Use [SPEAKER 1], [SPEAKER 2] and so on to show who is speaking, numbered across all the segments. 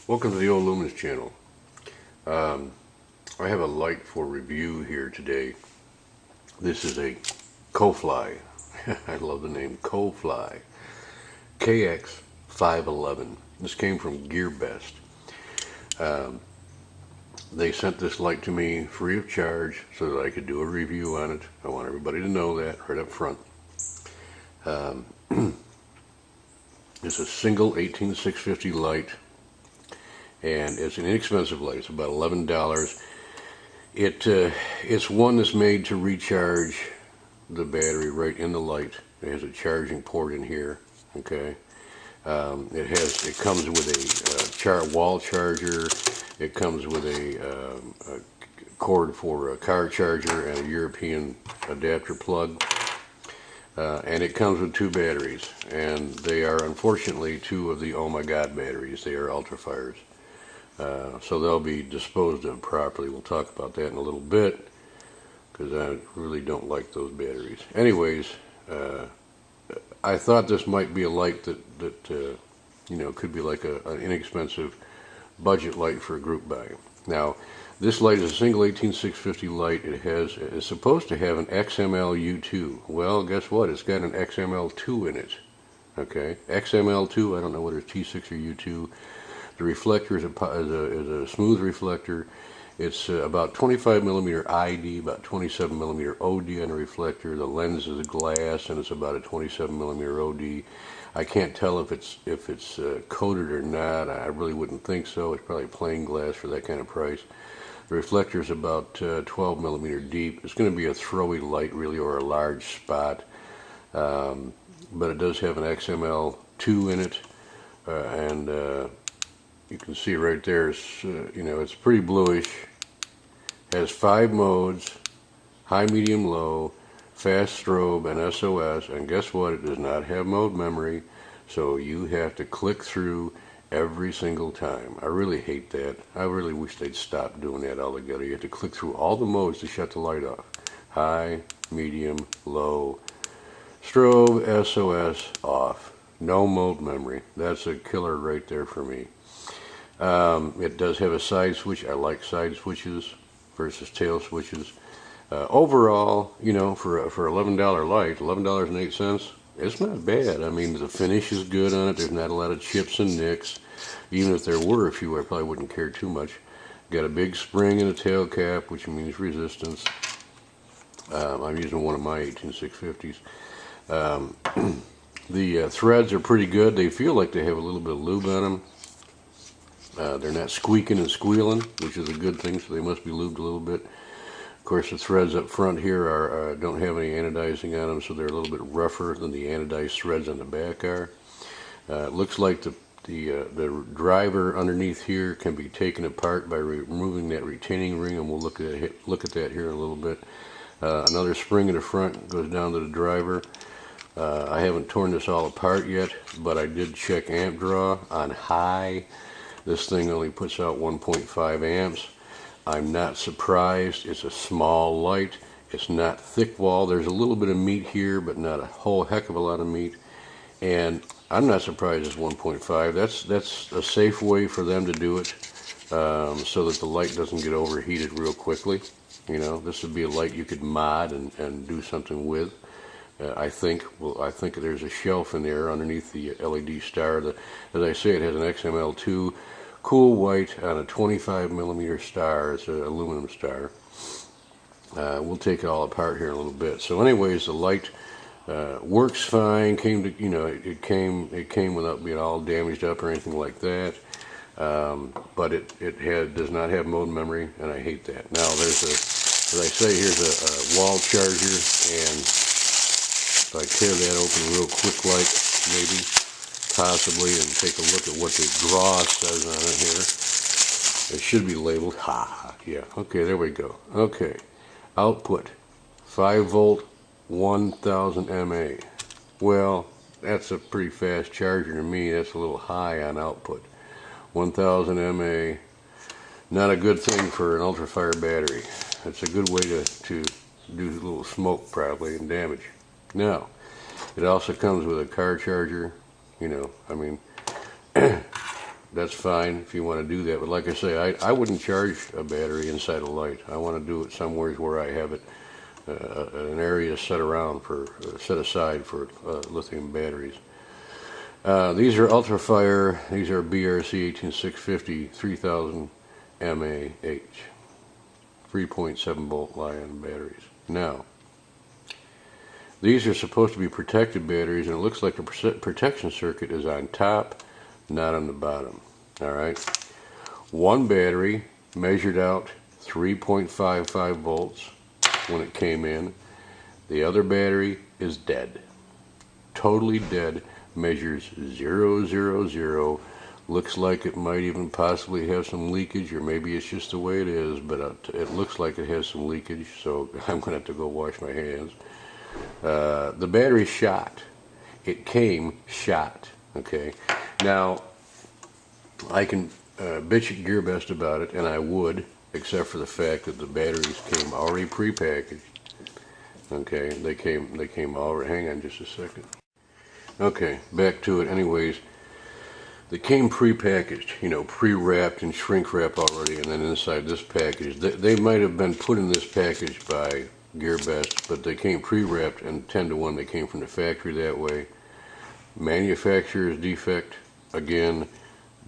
[SPEAKER 1] Welcome to the Old Lumens channel. I have a light for review here today. This is a CoFly. I love the name CoFly KX 511. This came from GearBest. They sent this light to me free of charge so that I could do a review on it. I want everybody to know that right up front. It's a single 18650 light, and it's an inexpensive light. It's about $11. It's one that's made to recharge the battery right in the light. It has a charging port in here. Okay, it comes with a wall charger. It comes with a cord for a car charger and a European adapter plug. And it comes with two batteries, and they are unfortunately two of the oh my god batteries. They are ultrafires, so they'll be disposed of properly. We'll talk about that in a little bit, because I really don't like those batteries. Anyways, I thought this might be a light that could be like an inexpensive budget light for a group buy. Now, this light is a single 18650 light. It's supposed to have an XML-U2. Well, guess what? It's got an XML2 in it. Okay, XML2. I don't know whether it's T6 or U2. The reflector is a smooth reflector. It's about 25 millimeter ID, about 27 millimeter OD on the reflector. The lens is glass, and it's about a 27 millimeter OD. I can't tell if it's coated or not. I really wouldn't think so. It's probably plain glass for that kind of price. The reflector is about 12 millimeter deep. It's going to be a throwy light, really, or a large spot. But it does have an XML2 in it, and you can see right there. It's pretty bluish. Has 5 modes: high, medium, low, fast strobe, and SOS. And guess what? It does not have mode memory, so you have to click through every single time. I really hate that. I really wish they'd stop doing that altogether. You have to click through all the modes to shut the light off: high, medium, low, strobe, SOS, off. No mode memory. That's a killer right there for me. It does have a side switch. I like side switches versus tail switches. Overall, for $11 light, $11.08, it's not bad. I mean, the finish is good on it. There's not a lot of chips and nicks. Even if there were a few, I probably wouldn't care too much. Got a big spring in the tail cap, which means resistance. I'm using one of my 18650s. The threads are pretty good. They feel like they have a little bit of lube on them. They're not squeaking and squealing, which is a good thing, so they must be lubed a little bit. Of course, the threads up front here don't have any anodizing on them, so they're a little bit rougher than the anodized threads on the back are. It looks like the driver underneath here can be taken apart by removing that retaining ring, and we'll look at that here in a little bit. Another spring in the front goes down to the driver. I haven't torn this all apart yet, but I did check amp draw on high. This thing only puts out 1.5 amps. I'm not surprised. It's a small light. It's not thick wall. There's a little bit of meat here, but not a whole heck of a lot of meat. And I'm not surprised it's 1.5. That's a safe way for them to do it, so that the light doesn't get overheated real quickly. This would be a light you could mod and do something with. I think there's a shelf in there underneath the LED star. As I say, it has an XML2 cool white on a 25 millimeter star. It's an aluminum star. We'll take it all apart here in a little bit. So anyways, the light works fine. It came without being all damaged up or anything like that. But it does not have mode memory, and I hate that. Now as I say, here's a wall charger, and if I tear that open real quick, like maybe, possibly, and take a look at what the draw says on it here. It should be labeled. Yeah. Okay, there we go. Okay, output 5 volt, 1000 mAh. Well, that's a pretty fast charger to me. That's a little high on output. 1000 mAh, not a good thing for an ultrafire battery. It's a good way to do a little smoke probably and damage. Now, it also comes with a car charger. that's fine if you want to do that. But like I say, I wouldn't charge a battery inside a light. I want to do it somewhere where I have it, an area set aside for lithium batteries. These are Ultrafire. These are BRC 18650 3000 mAh 3.7 volt Li-ion batteries. Now, these are supposed to be protected batteries, and it looks like the protection circuit is on top, not on the bottom. Alright, one battery measured out 3.55 volts when it came in. The other battery is dead, totally dead, measures 000. Looks like it might even possibly have some leakage, or maybe it's just the way it is, but it looks like it has some leakage, so I'm going to have to go wash my hands. The battery's shot. It came shot. Okay, now I can bitch at GearBest about it, and I would, except for the fact that the batteries came already pre-packaged. Okay, they came already. Hang on just a second. Okay, back to it. Anyways, they came pre-packaged, you know, pre-wrapped and shrink wrap already, and then inside this package. They might have been put in this package by GearBest, but they came pre-wrapped, and 10 to 1 they came from the factory that way. Manufacturer's defect. Again,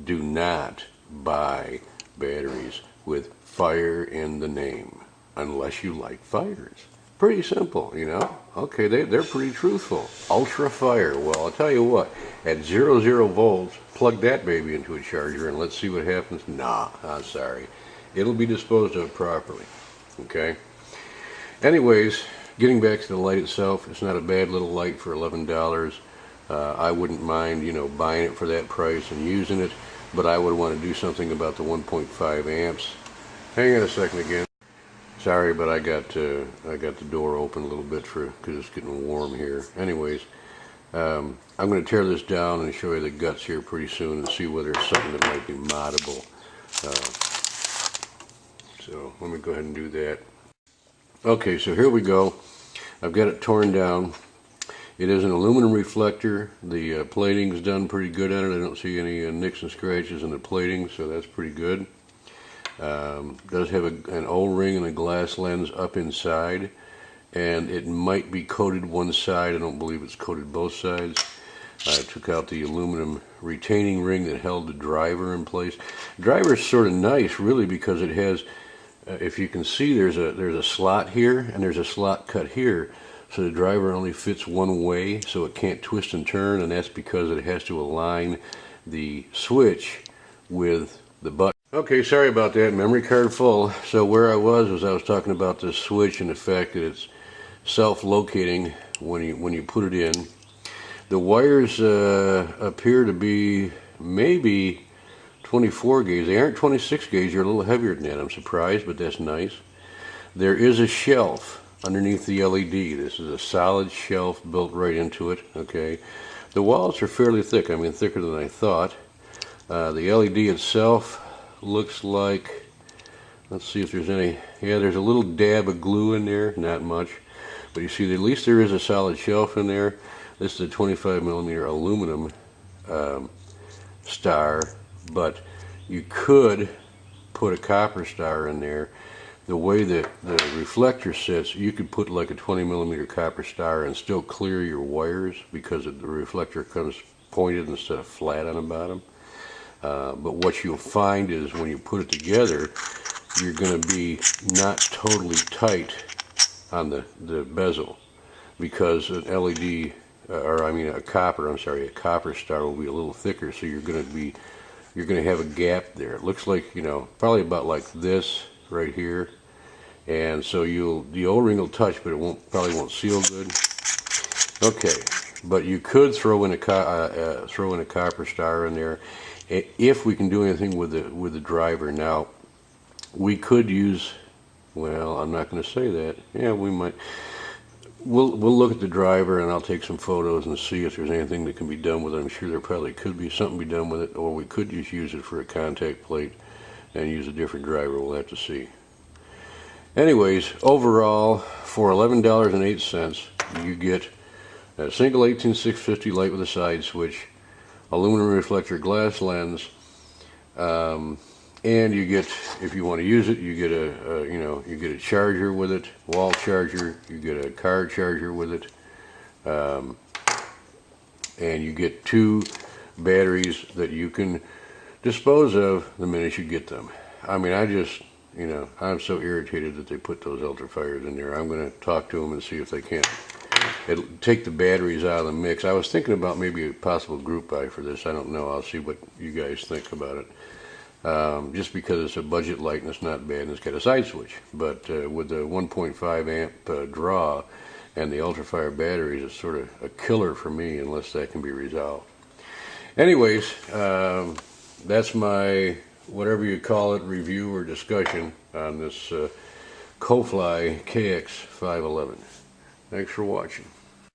[SPEAKER 1] do not buy batteries with fire in the name unless you like fires. Pretty simple, you know. Okay, they're pretty truthful. Ultrafire. Well, I'll tell you what, at 0 volts, plug that baby into a charger and let's see what happens. Nah, I'm sorry. It'll be disposed of properly. Okay. Anyways, getting back to the light itself, it's not a bad little light for $11. I wouldn't mind, you know, buying it for that price and using it, but I would want to do something about the 1.5 amps. Hang on a second again. Sorry, but I got the door open a little bit because it's getting warm here. Anyways, I'm going to tear this down and show you the guts here pretty soon and see whether it's something that might be moddable. So let me go ahead and do that. Okay, so here we go. I've got it torn down. It is an aluminum reflector. The plating's done pretty good on it. I don't see any nicks and scratches in the plating, so that's pretty good. Does have an O-ring and a glass lens up inside, and it might be coated one side. I don't believe it's coated both sides. I took out the aluminum retaining ring that held the driver in place. The driver is sort of nice, really, because it has, if you can see, there's a slot here and there's a slot cut here. So the driver only fits one way, so it can't twist and turn, and that's because it has to align the switch with the button. Okay, sorry about that, memory card full. So where I was I was talking about this switch and the fact that it's self-locating when you put it in. The wires appear to be maybe 24 gauge. They aren't 26 gauge, they're a little heavier than that. I'm surprised, but that's nice. There is a shelf underneath the LED. This is a solid shelf built right into it, okay? The walls are fairly thick, I mean thicker than I thought. The LED itself looks like, let's see if there's any, yeah, there's a little dab of glue in there, not much, but you see at least there is a solid shelf in there. This is a 25mm aluminum star, but you could put a copper star in there. The way that the reflector sits, you could put like a 20mm copper star and still clear your wires because the reflector comes pointed instead of flat on the bottom. But what you'll find is when you put it together, you're going to be not totally tight on the bezel, because an LED, a copper star will be a little thicker, so you're going to have a gap there. It looks like, you know, probably about like this right here, and so the O-ring will touch, but it probably won't seal good. Okay, but you could throw in a copper star in there if we can do anything with the driver. Now, we could use, well, I'm not going to say that. Yeah, we might. We'll look at the driver, and I'll take some photos and see if there's anything that can be done with it. I'm sure there probably could be something be done with it, or we could just use it for a contact plate and use a different driver. We'll have to see. Anyways, overall, for $11.08, you get a single 18650 light with a side switch, aluminum reflector glass lens, And you get, if you want to use it, you get you get a charger with it, wall charger. You get a car charger with it, and you get 2 batteries that you can dispose of the minute you get them. I mean, I'm so irritated that they put those ultrafires in there. I'm going to talk to them and see if they can't take the batteries out of the mix. I was thinking about maybe a possible group buy for this. I don't know. I'll see what you guys think about it. Just because it's a budget light and it's not bad and it's got a side switch. But with the 1.5 amp draw and the ultrafire batteries, it's sort of a killer for me unless that can be resolved. Anyways, that's my, whatever you call it, review or discussion on this CoFly KX 511. Thanks for watching.